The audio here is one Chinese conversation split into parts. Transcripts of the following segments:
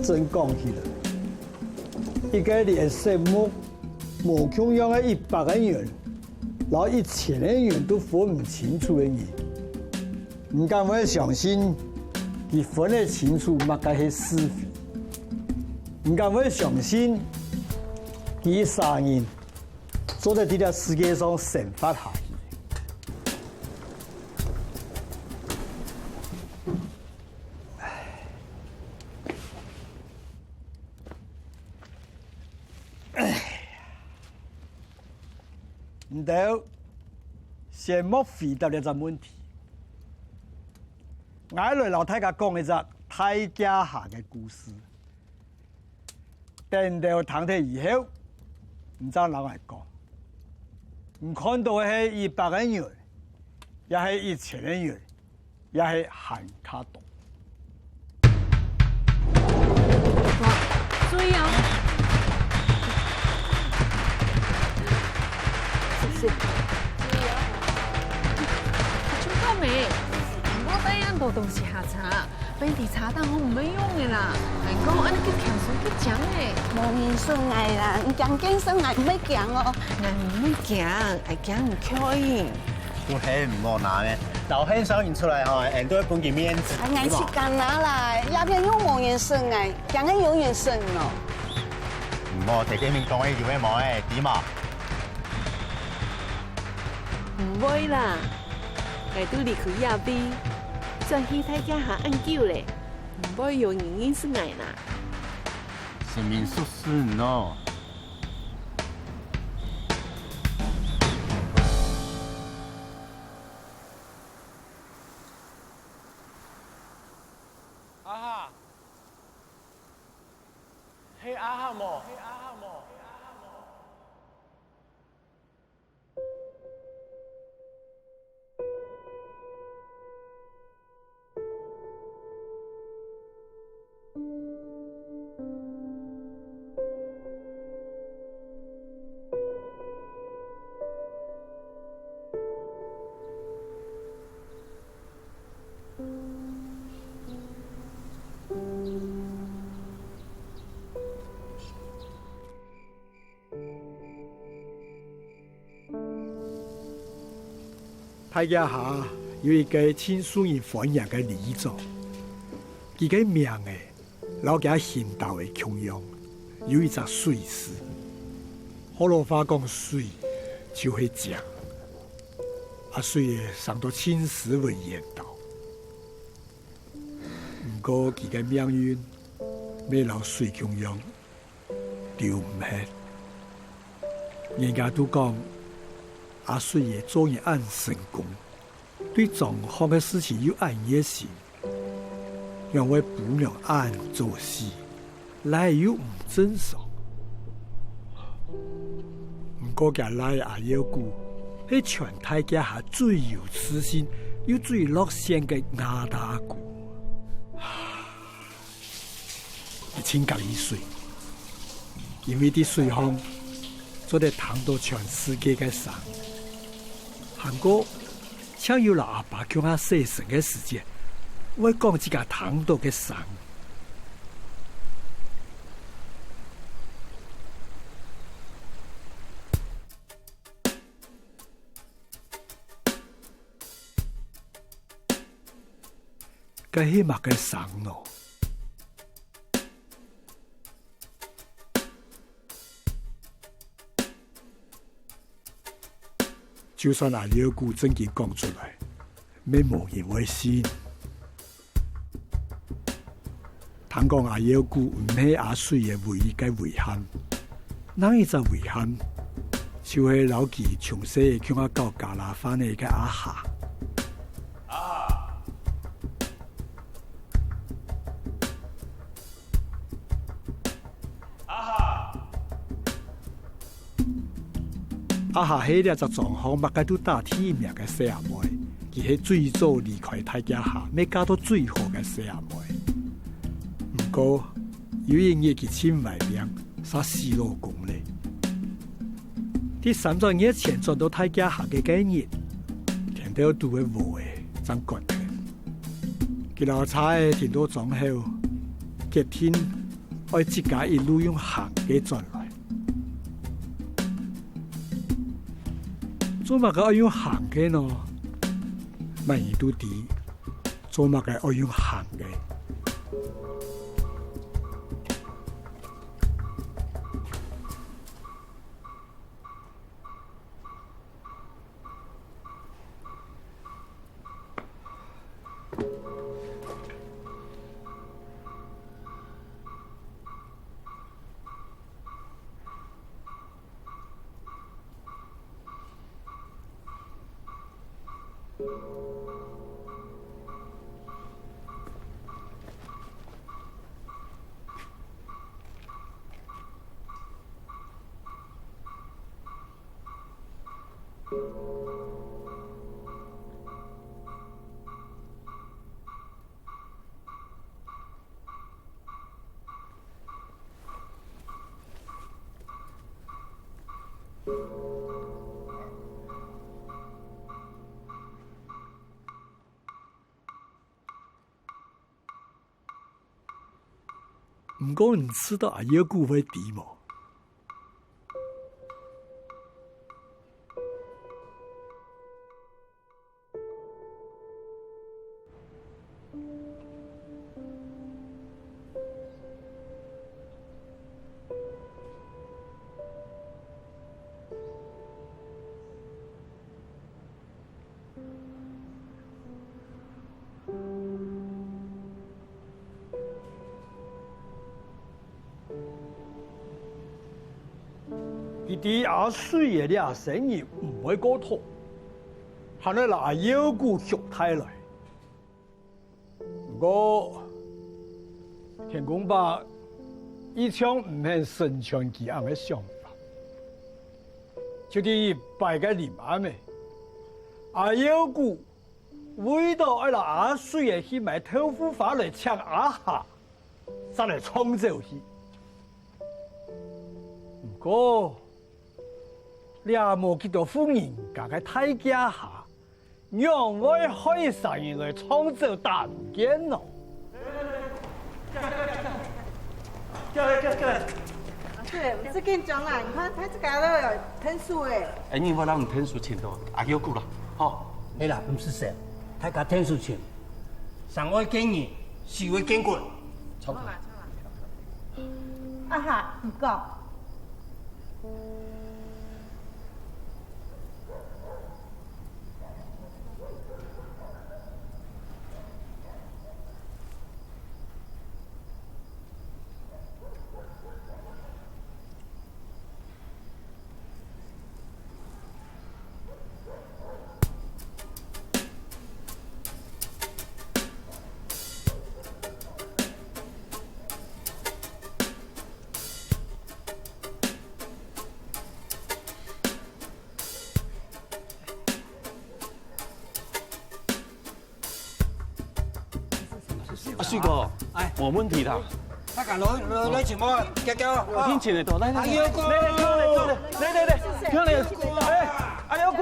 真讲起来，一个连项目无穷样的100个元，然后1000个元都分唔清楚的人，唔敢会相信，佢分得清楚乜嘅係是非，唔敢会相信，佢3人做在呢個世界上生活下去。唔到，先莫回答呢個問題。我來老大家講一個太家下嘅故事。等到談咗以後，唔知老外講，唔看到係100個元，也係1000個元，也係限卡多。哇，水啊！是。出口未？我第一道都是下茶，本地茶單我唔會用嘅啦。人講安尼去聽書去講嘅。無人順愛啦，唔講健身愛唔要講哦。人唔會講，係講唔可以。我係唔好拿嘅，老很少人出來吼，人都會本佢面子。愛是幹哪來？鴉片有無人順愛，講嘅有人順咯。唔好提啲面講嘅要咩冇誒，點啊？唔會啦，我都離開亞邊，再去睇下下按久咧，唔會有人認識我啦。是民宿事喏。阿哈，嘿阿哈莫。太家下有一個親屬人歡迎嘅李總，佢嘅名嘅老家現代嘅窮樣，有一隻水師。河洛話講水就係醬，啊水上到青史為言道。不過佢嘅命運未老水窮樣丟唔hết，人家都講。阿水爺做人按成功，對狀況嘅事情有按熱心，因為不能按做事，來又唔正常。唔過嘅來阿妖姑係全大家下最有自信又最樂線嘅亞大姑，一千隔一水，因為啲水項做得談到全世界嘅上。韓國請有老阿爸叫我細神嘅時間，我講自家糖度嘅神。個係乜嘅神咯？就算阿廖姑真嘅講出來，咩無人會信。聽講阿廖姑唔係阿水嘅唯一嘅遺憾，哪一隻遺憾？就係老記從細叫我教加拿翻嚟嘅阿夏。阿夏係呢隻狀況，乜嘅都打天命嘅細阿妹，佢係最早離開大家下，咩加到最好嘅細阿妹。不過有一日佢千萬兩，殺死老公咧。啲3年前轉到大家下嘅幾日，聽到都會無嘅，真覺得。佢老差聽到狀後，隔天我自家一路用行嘅转来。做乜嘅要用行嘅呢？萬言都知，做乜嘅要用行嘅？唔過你知道阿爺姑會點冇？佢哋阿水爺啲阿生意唔會過頭，係你拿腰股學太來。不過田公伯一向唔係順從佢咁嘅想法，就啲拜個年阿妹，阿腰股為到阿拉阿水爺去買豆腐花嚟搶阿下，再嚟衝走去。不過你也冇見到富人家嘅大家下，讓我開生意來創造大見咯。對，這緊張啦！你看他這個都有吞數誒。哎，你我讓你吞數錢多，阿有夠啦，好。你啦，唔是噻，他家吞數錢，上位經驗，四位經過，錯啦。啊哈，唔夠。阿水哥，哎，冇問題啦。他家攞錢冇，交。我聽錢嚟到，來，阿優哥，嚟，哎，阿優哥，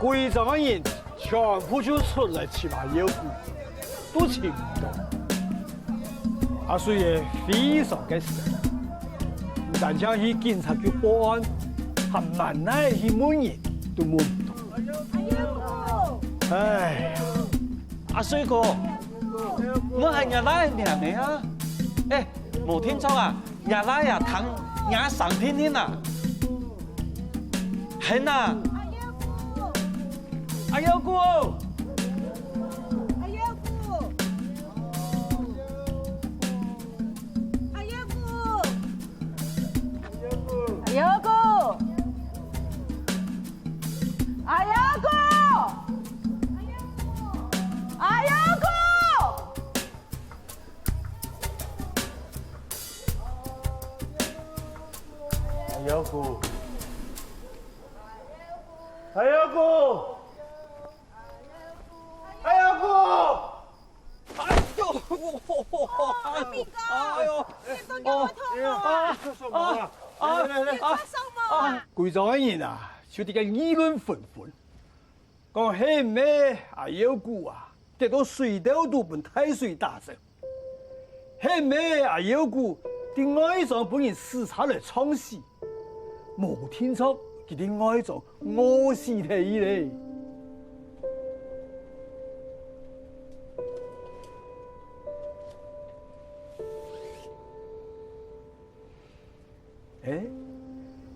貴州嘅人全部就出來去買腰股，都請唔到。阿水爺非常嘅神。但像去警察局報案，還蠻耐去問人都問唔到。唉，阿水哥，我係日拉命嚟啊！誒，冇聽錯啊，日拉呀疼壓上天啊！係呐，阿優哥。贵州的人啊，就啲个议论纷纷，讲黑妹阿有股啊，得到水稻都被太水打走，黑妹阿有股啲外长本人视察来创死，冇听错，佢啲外长饿死你咧。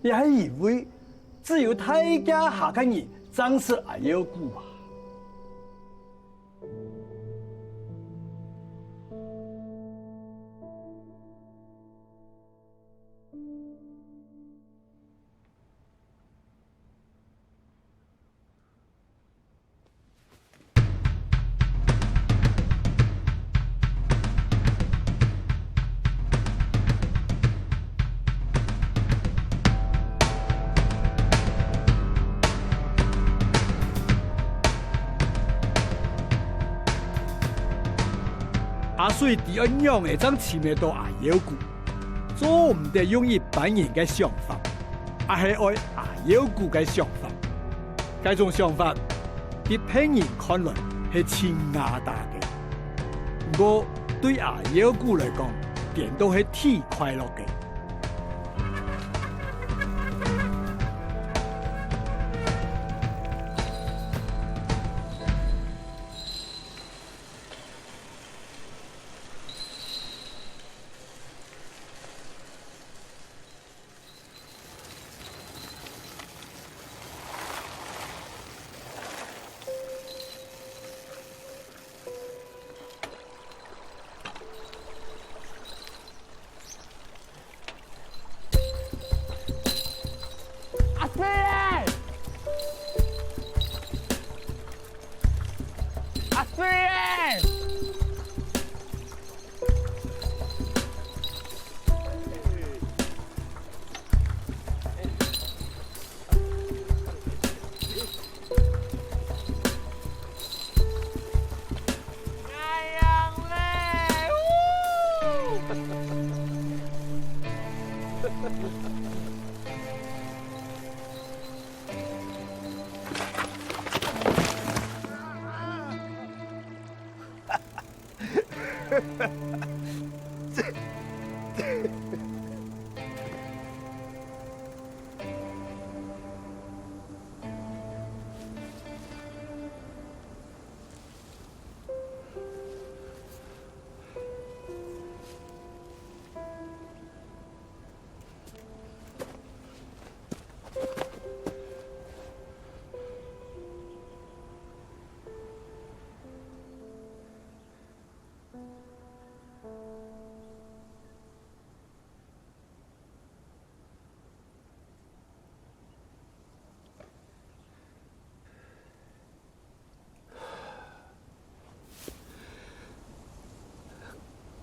也係因為只有大家下個人真是阿有股啊！阿水第二樣嘅將前面到阿有股，做唔得用一般人嘅想法，而係愛阿有股嘅想法。這種想法，俾別人看來係前亞大嘅，我對阿有股嚟講，點都係挺快樂嘅。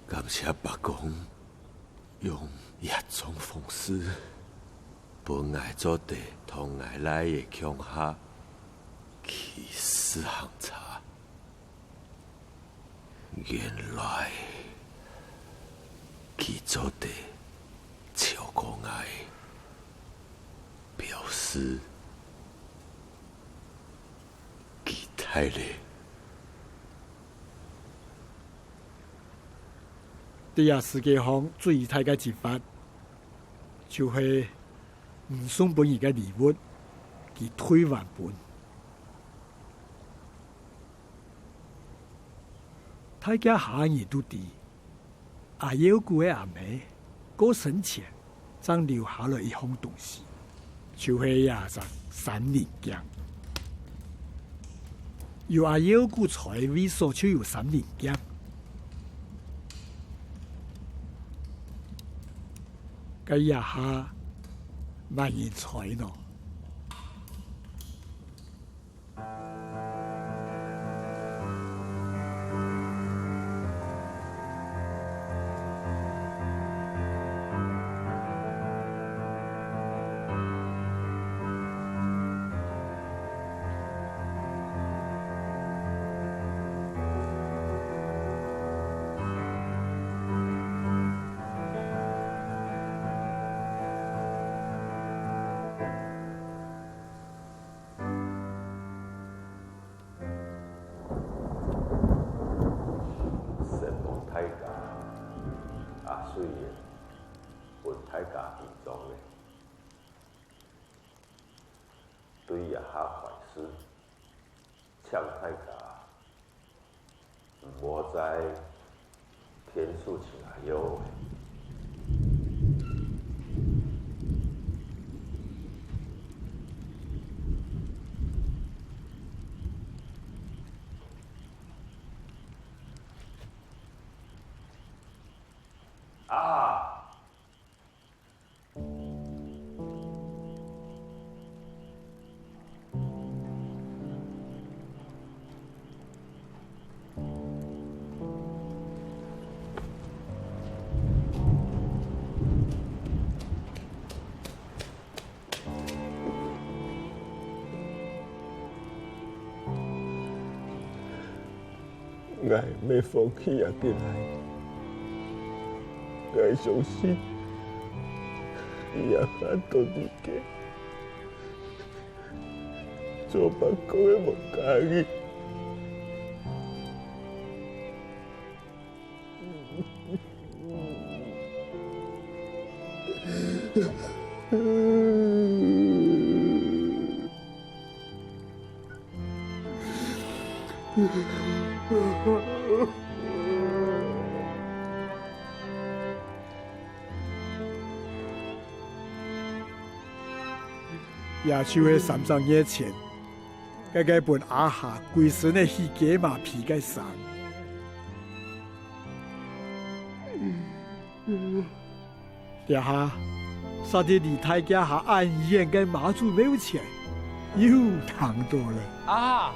感谢白公用一种方式，本爱做地同爱来的乡下起死行茶。原来去做地超过爱，表示期待咧。第二世界上最大嘅一法，就係唔送本人嘅禮物，佢退還本。大家下人都知，阿有股嘅阿妹過生前，將留下來一項東西，就係亞上三連鏡。有阿有股財位所就有三連鏡。咁一下萬人才咯。水的，分太家义庄的，对也哈坏事，呛太家，无知天数请来有的。啊！我没放弃啊，进来。我相信，伊也看到你个，做别个的无介意。野手喺3年前，佢嘅本阿下规身嘅皮鸡马皮嘅衫，底下沙啲李太家下暗演嘅马祖没有钱，又躺多了。阿哈，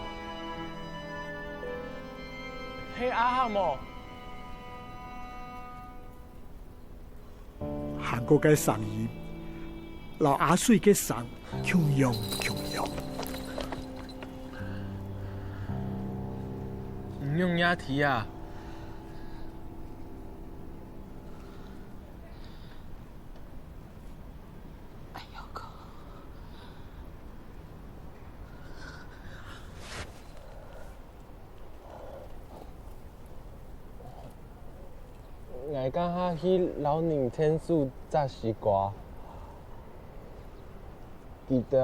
嘿阿哈么？韩国嘅声音，老阿水嘅声。穷用，唔用鸭蹄啊！哎呦哥，我刚下去老宁天数摘西瓜。记得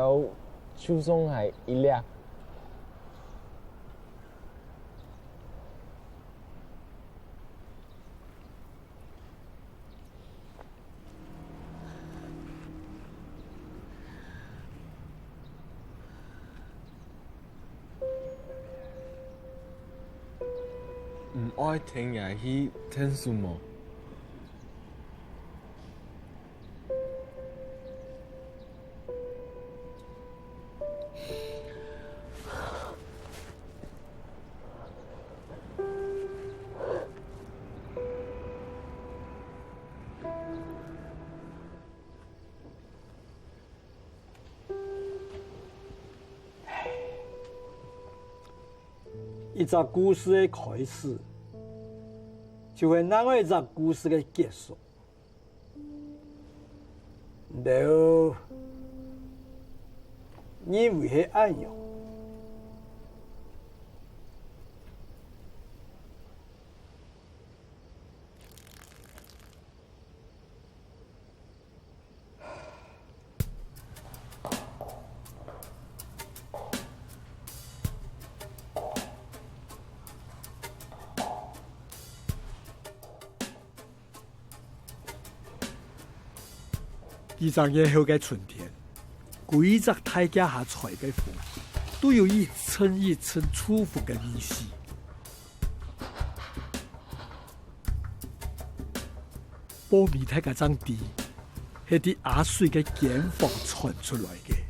手上还一粒。唔爱听也去听书么？一个故事的开始，就会那个一个故事的结束。然后，因为是安样，200年后的春天，规则大家下吹嘅风，都有一层一层祝福嘅意思。波米睇嗰張地，係啲阿水嘅間房傳出來嘅。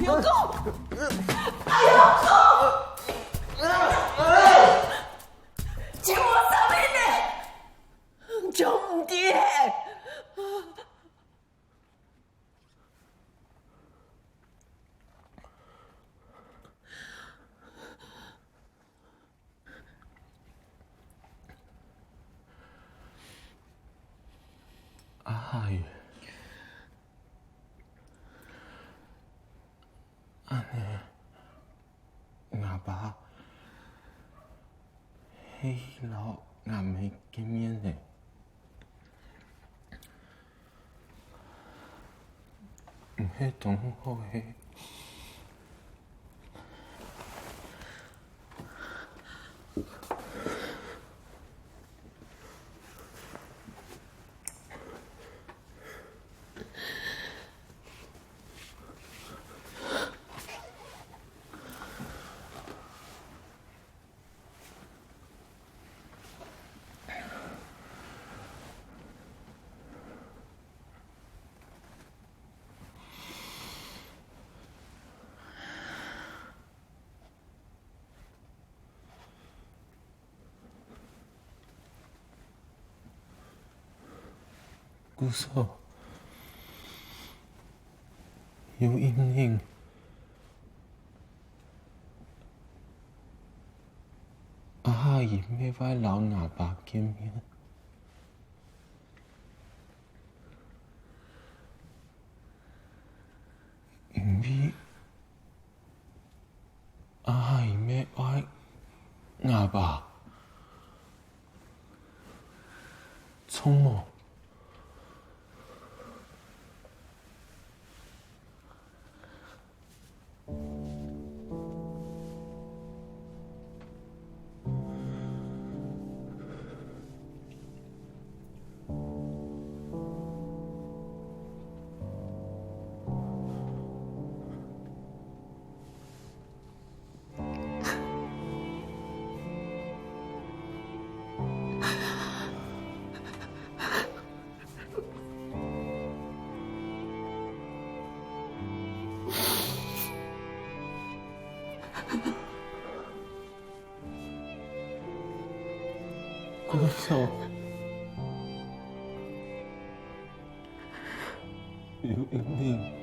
有够！叫我啥物呢？叫唔掂！阿爸，迄老阿妹见面呢？唔系同好诶。姑嫂，有阴影。阿姨要拜老阿爸见面，因为阿姨要拜阿爸，聪明。姑嫂，有阴影。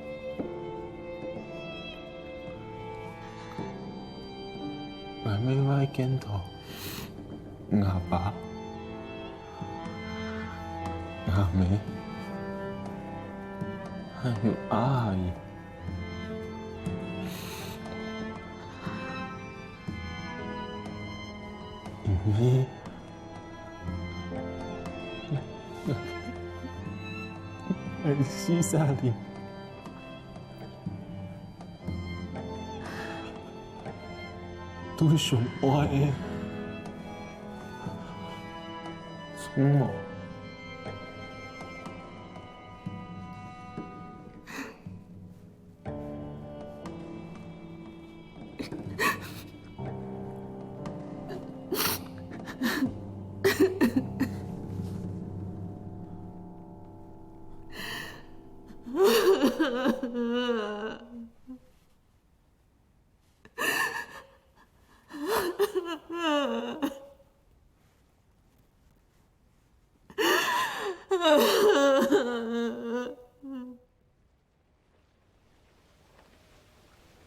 我要见到阿爸、阿妹，还有阿姨。因为在西沙里，都上爱的聪明。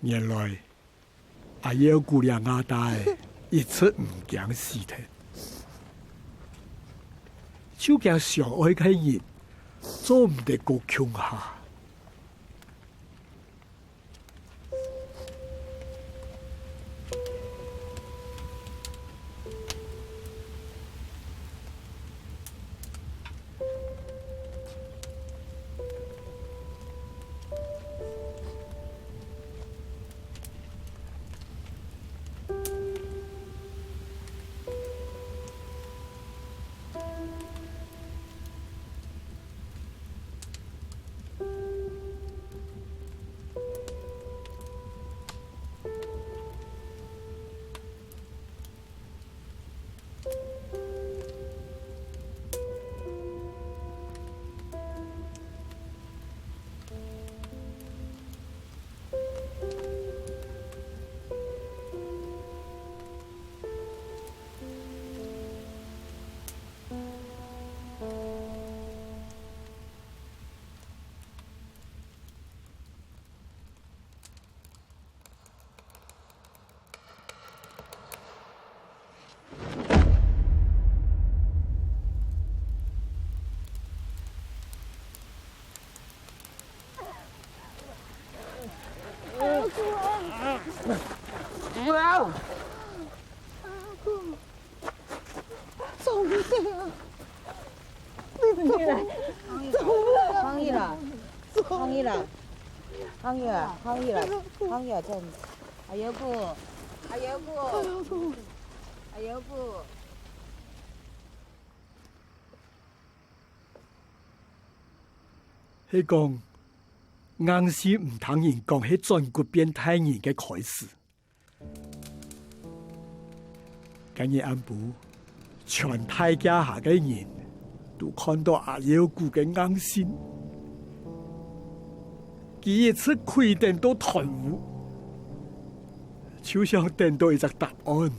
原来阿幺姑娘阿大一直唔惊死体，就惊上爱嘅人做唔得过强下。抗议了，抗议了，抗议了，抗议了，抗议了，真。阿友姑，阿友姑，阿友姑。迄讲硬是唔通人讲，迄全国变态人嘅开始。今日暗晡，全太家下嘅人都看到阿友姑嘅硬心，佢一次开电都贪污，就想等到一个答案。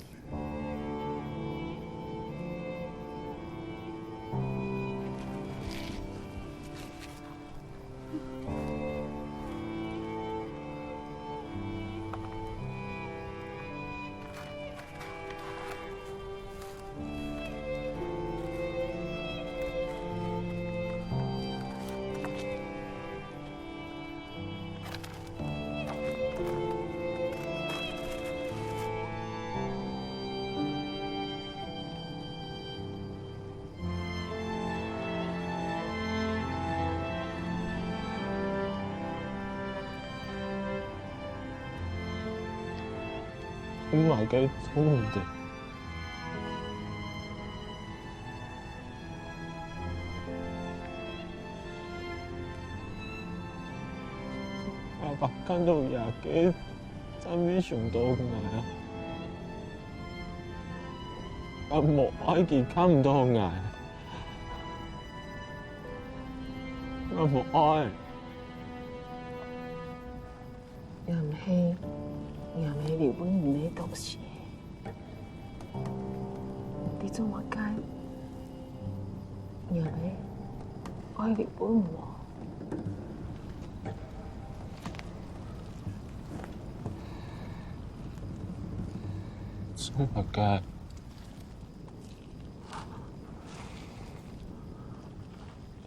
本來嘅好唔掂，阿爸看到廿幾，真係上到嚟啊！阿莫愛佢看唔到捱，阿莫愛。又唔係。也没日本唔咩东西，你做乜解？也没爱日本喎。做乜解？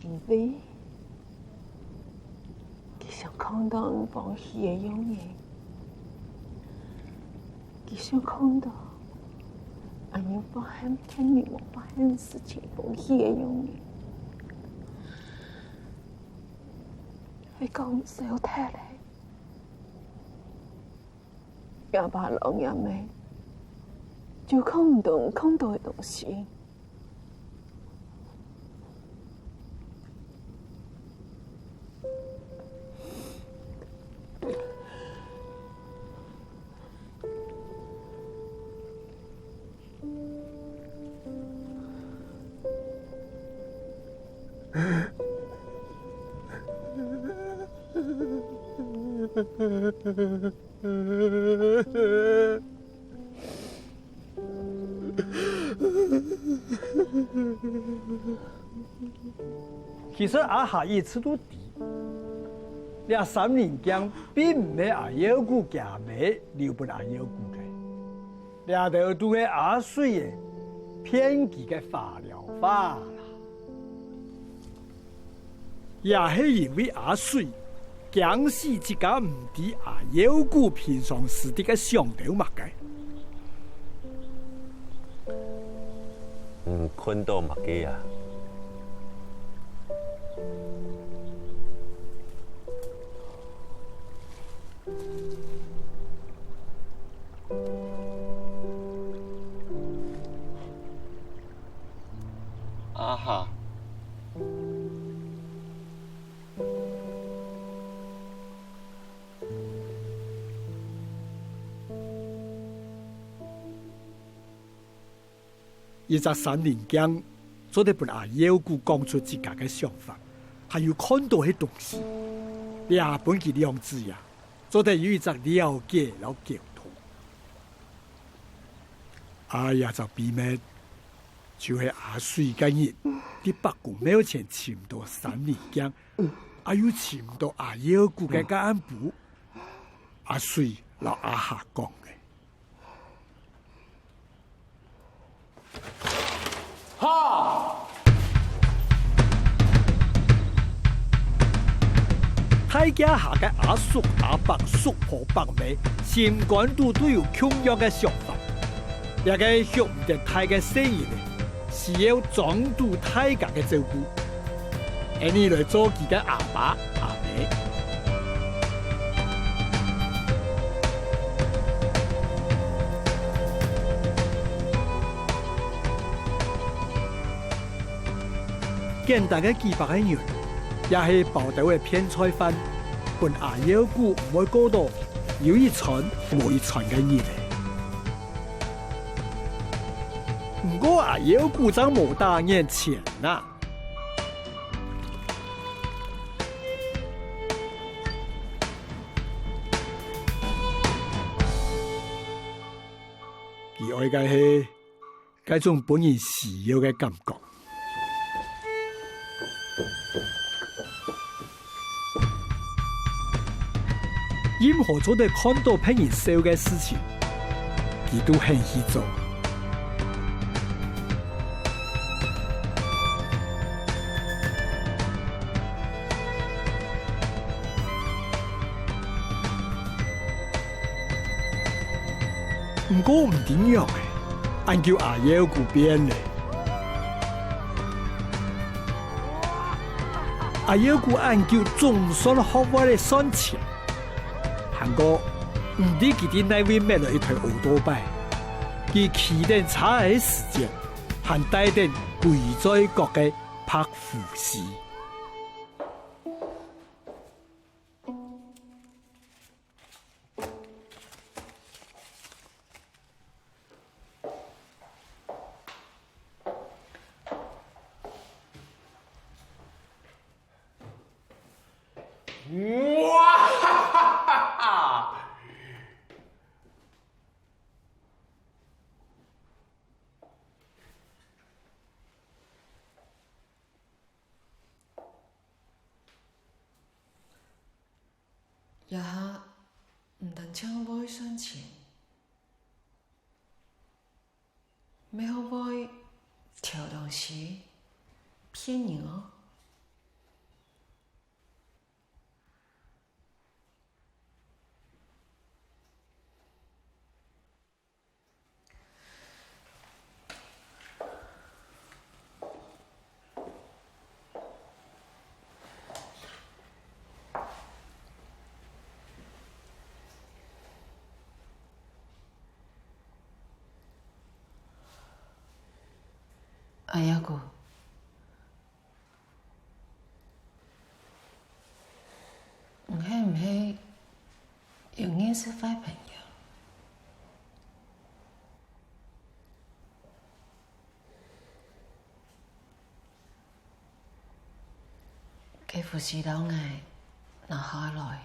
因为佢想看到唔放棄嘅永遠。佢想看到阿友發現天明我發現事情放棄嘅永遠，佢講小睇你，也把郎也妹就看唔到看到嘅東西。其实阿下一次都低，俩三人江并唔系阿友姑家妹留俾阿友姑嘅，俩头都系阿水嘅偏激嘅化疗法啦，也系因为阿水强势自家唔知阿友姑平常时啲嘅上头物嘅。困到物嘅啊！阿夏，一隻三年間，做得本阿友姑講出自家嘅想法，還有看到嘅東西，兩本嘅兩字呀，做得有一隻了解แล้ว溝通。哎呀，就秘密就係阿水嘅人，啲北宮沒有錢潛到三年間，還有潛到阿友姑嘅幹部，阿水老阿下講。太家下嘅阿叔、阿伯、叔婆、伯妹，全管都有同樣嘅想法。一個學唔得太嘅生意咧，需要长度大家的照顾，而你来做佢嘅阿爸阿妹。简单嘅几百个人，也是报道嘅骗菜饭，本阿妖姑唔会过多，有一传冇一传嘅嘢。不过阿妖姑真冇大眼钱呐。佢爱嘅系嗰种本人需要嘅感觉。任何做得看到别人笑嘅事情，佢都很去做。不过唔点样嘅，按叫阿妖姑变咧。阿妖姑按叫总算学会嚟算钱。不过，唔知佢哋那位买了一台奥多拜，佢期待差嘅时间，还带点贵在国嘅拍富士。也唔等抢杯算钱，没好杯挑东西骗人哦。阿雅姑，唔係永遠是壞朋友。佢扶持到我拿下來。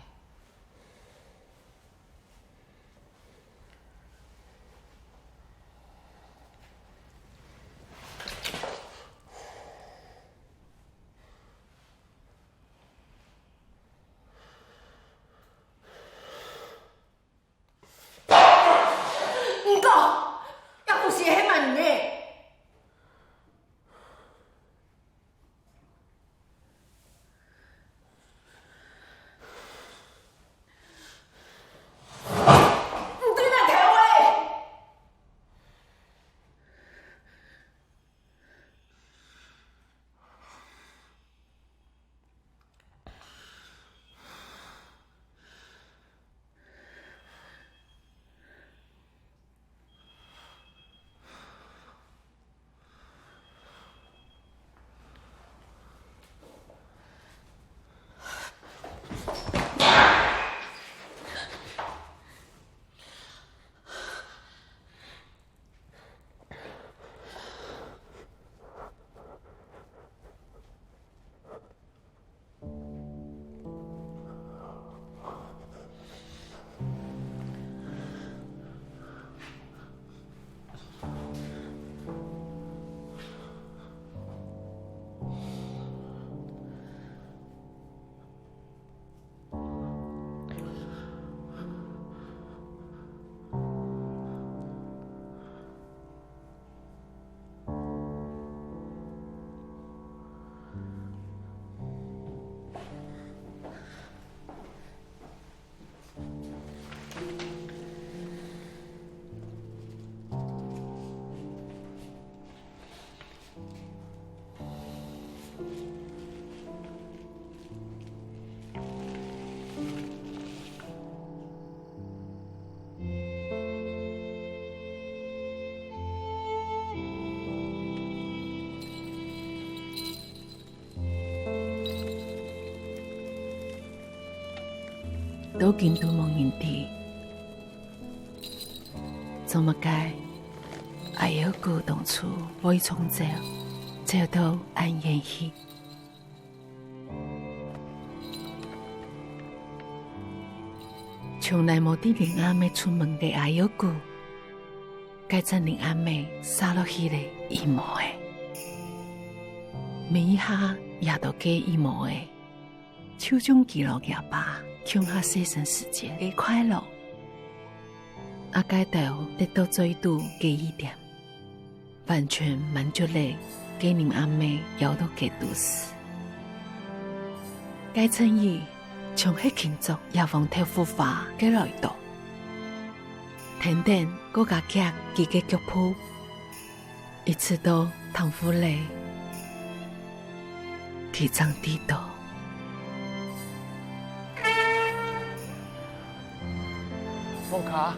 都见到无人地，做乜解？阿有个当初会从走到安延去。从来无伫林阿妹出门嘅阿有个，该将林阿妹杀落去咧一模诶，每一下也都给一模诶，手中记录廿八，强下生生世界嘅快乐。阿该到得到最多嘅一点，完全满足了给林阿妹要到嘅都市。该称意。从迄庆祝也往头复发嘅来到，等等嗰家脚佢嘅脚譜，一直到唐夫嚟，佢爭啲到。摩卡，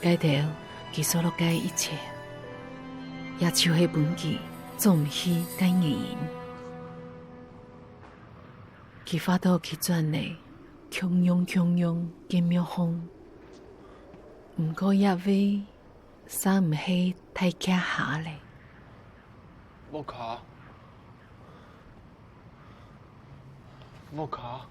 該條佢所落嘅一切，也就係本記做唔起嘅原因。佢發到佢轉嚟，強擁嘅妙風，唔過一位生唔起太假下嚟。摩卡，摩卡。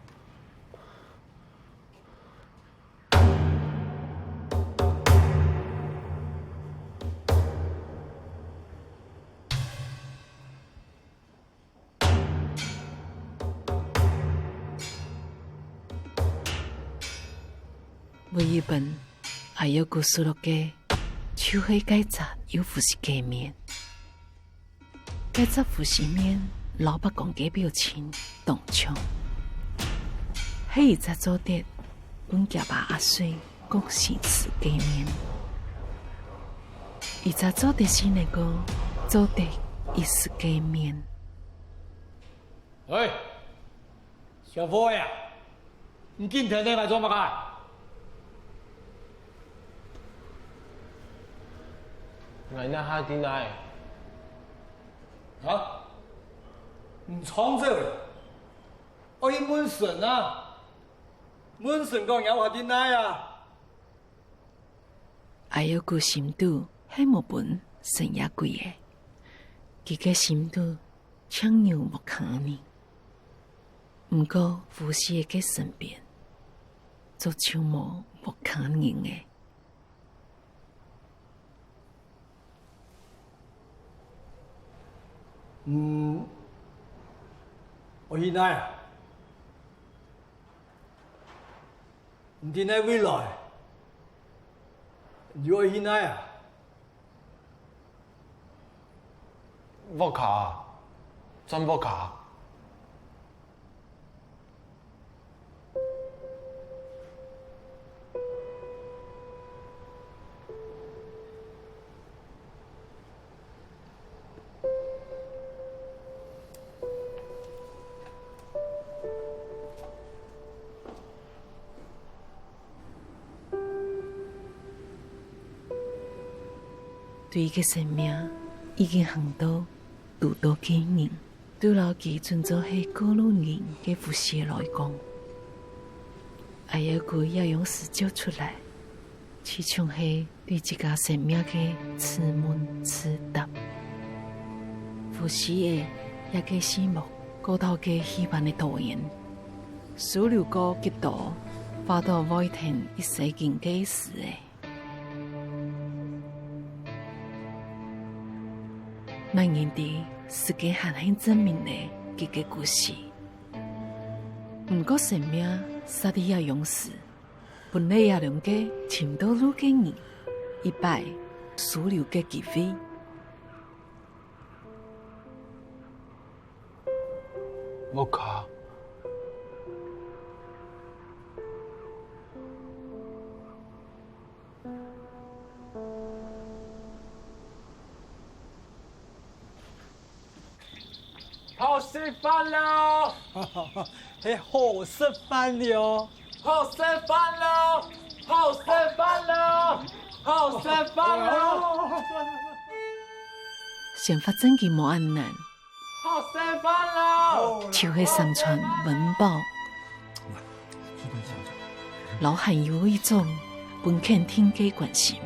每一本还有故事落嘅，就係改雜有副是嘅面，改雜副是面，老伯講嘅表情動唱，係一隻做啲本家把阿水講成是嘅面，一隻做啲新嘅歌，做啲亦是嘅面。喂，小伙呀，你今天嚟做乜嘢？我那下啲奶，啊？唔創造，我要滿神啊！滿神講有下啲奶啊！還有個心度係冇本神也貴嘅，佢嘅心度搶牛冇可能，唔過富士嘅身邊，就像冇可能嘅。我現在啊，唔知你未來，如果現在啊，摩卡，真摩卡。對伊嘅生命已經行到拄到幾年，對老佢盡做係過路人嘅富士來講，還有佢也用事照出來，始終係對自家生命嘅自問自答。富士嘅一個視目，高頭嘅希望嘅導演，數流個極度，發到外聽一世經嘅事嘅。萬人哋是個很證明嘅一個故事。唔過生命實地也勇士，本來也兩個尋到路嘅人，一擺所有嘅機會。摩卡。好吃飯了，係好食飯了，好吃飯了，好吃飯了，好吃飯了。想法真嘅冇咁難，好吃吃饭了。就系三川文保，老汉有一种本肯天嘅关心。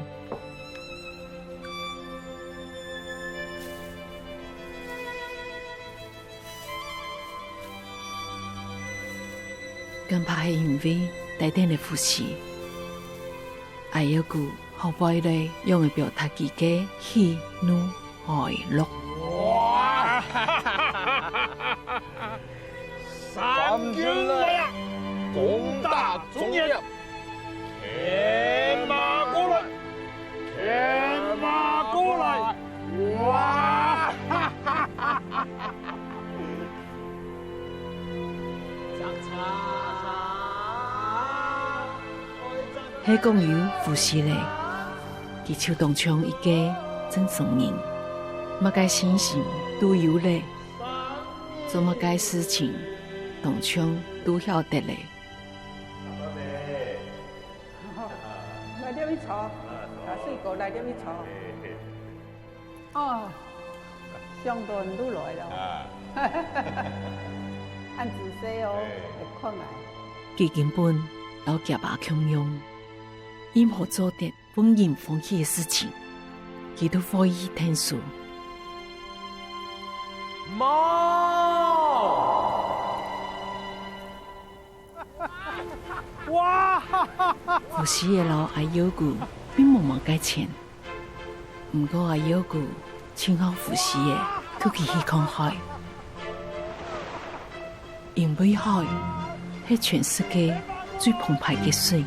更怕系因为带点嘅呼吸，爱一句好歹咧，用嚟表达自己喜怒哀乐。哇！三军来，攻打中原，铁马过来，铁马过来！哇！喺讲有呼吸咧，佢手当枪一家真送人，乜该信心都有咧，做乜该事情当枪都晓得咧。来点去坐，大水果来点去坐。哦，上段都来了。按仔细哦，来看来。佢根本老夹把强用，任何做得风言风语嘅事情，佢都可以听数。猫！哇！呼吸嘅老阿友姑并冇忘解钱，唔过阿友姑请好呼吸嘅，佢去看海，因为海系全世界最澎湃嘅水，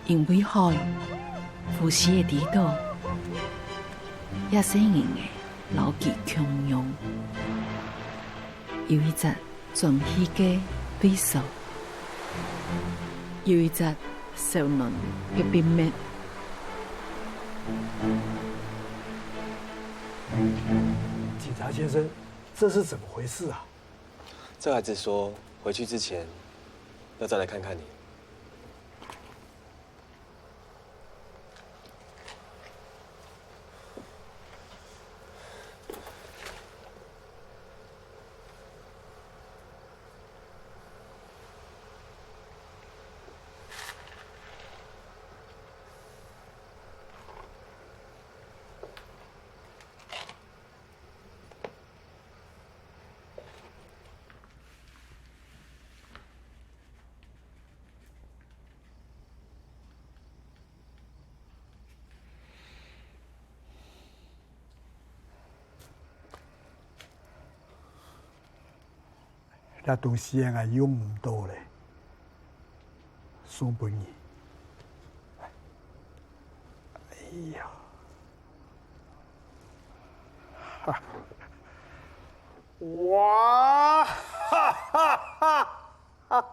因为海呼吸嘅地道也是人嘅老极强用，有一只全世嘅对手，有一只少年嘅边灭。警察先生，这是怎么回事啊？这孩子说回去之前要再来看看你。那东西啊用唔到咧，送俾你。哎呀，哇！哈哈哈哈！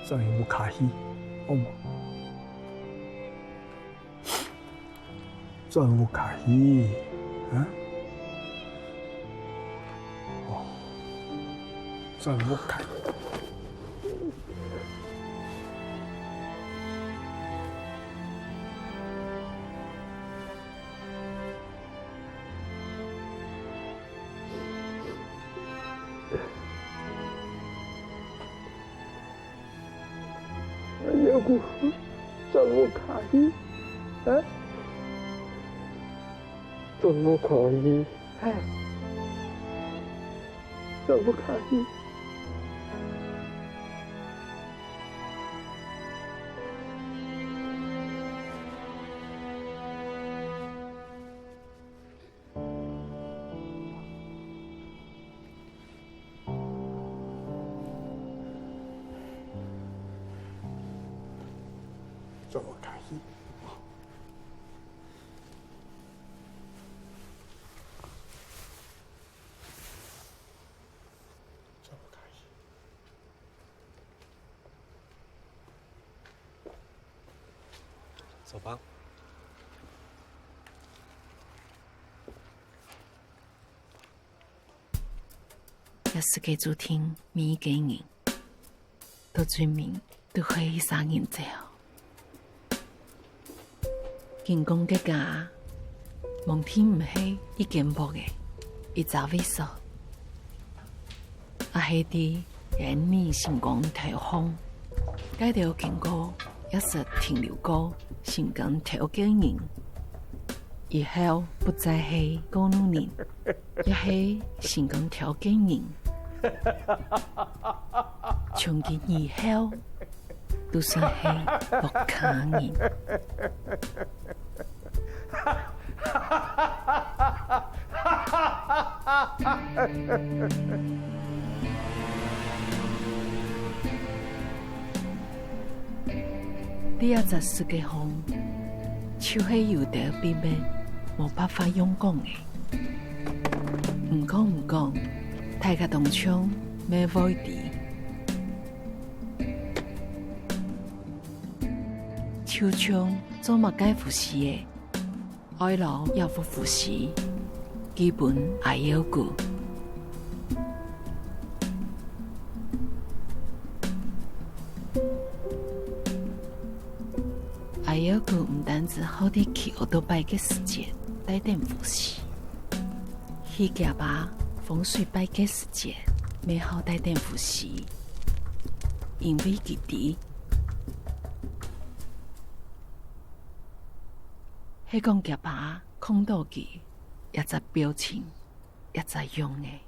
这有冇卡戏？好冇？这有冇卡戏？啊？哦，这有冇卡？要不怎么可以？啊？怎么可以？哎，怎么可以？做开始。走吧。也是给主听每一个人，到最面都可以杀人者。人工嘅家，望天唔係一件薄嘅，一扎微縮，啊係啲人年成功台風，該條經過一時停留過成功條嘅人，以後不再係高路人，也係成功條嘅人。從今以後，都算係落卡人。第一隻世界風，就是有得秘密，冇辦法用講嘅。唔講，大家同唱咩會啲，唱唱做乜該服侍嘅，愛老要服侍，基本係要顧。愛要顧唔單止好啲去奧多拜嘅時節帶點服侍，去夾吧。風水拜嘅時節，美好帶點服侍，因為佢哋係講夾把看到佢一隻表情，一隻樣嘅，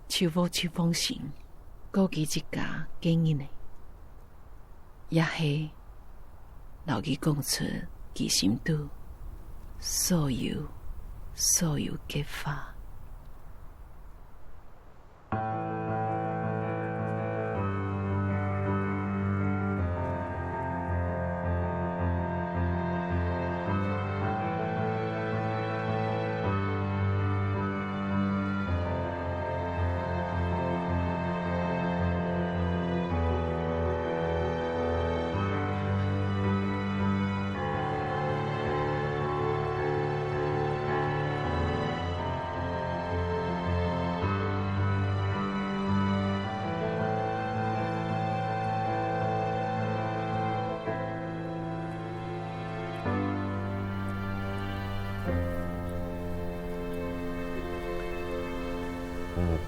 超無超風行，過佢一家經驗嘅，也係留佢講出佢心度所有嘅話。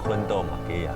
困到嘛嘅呀？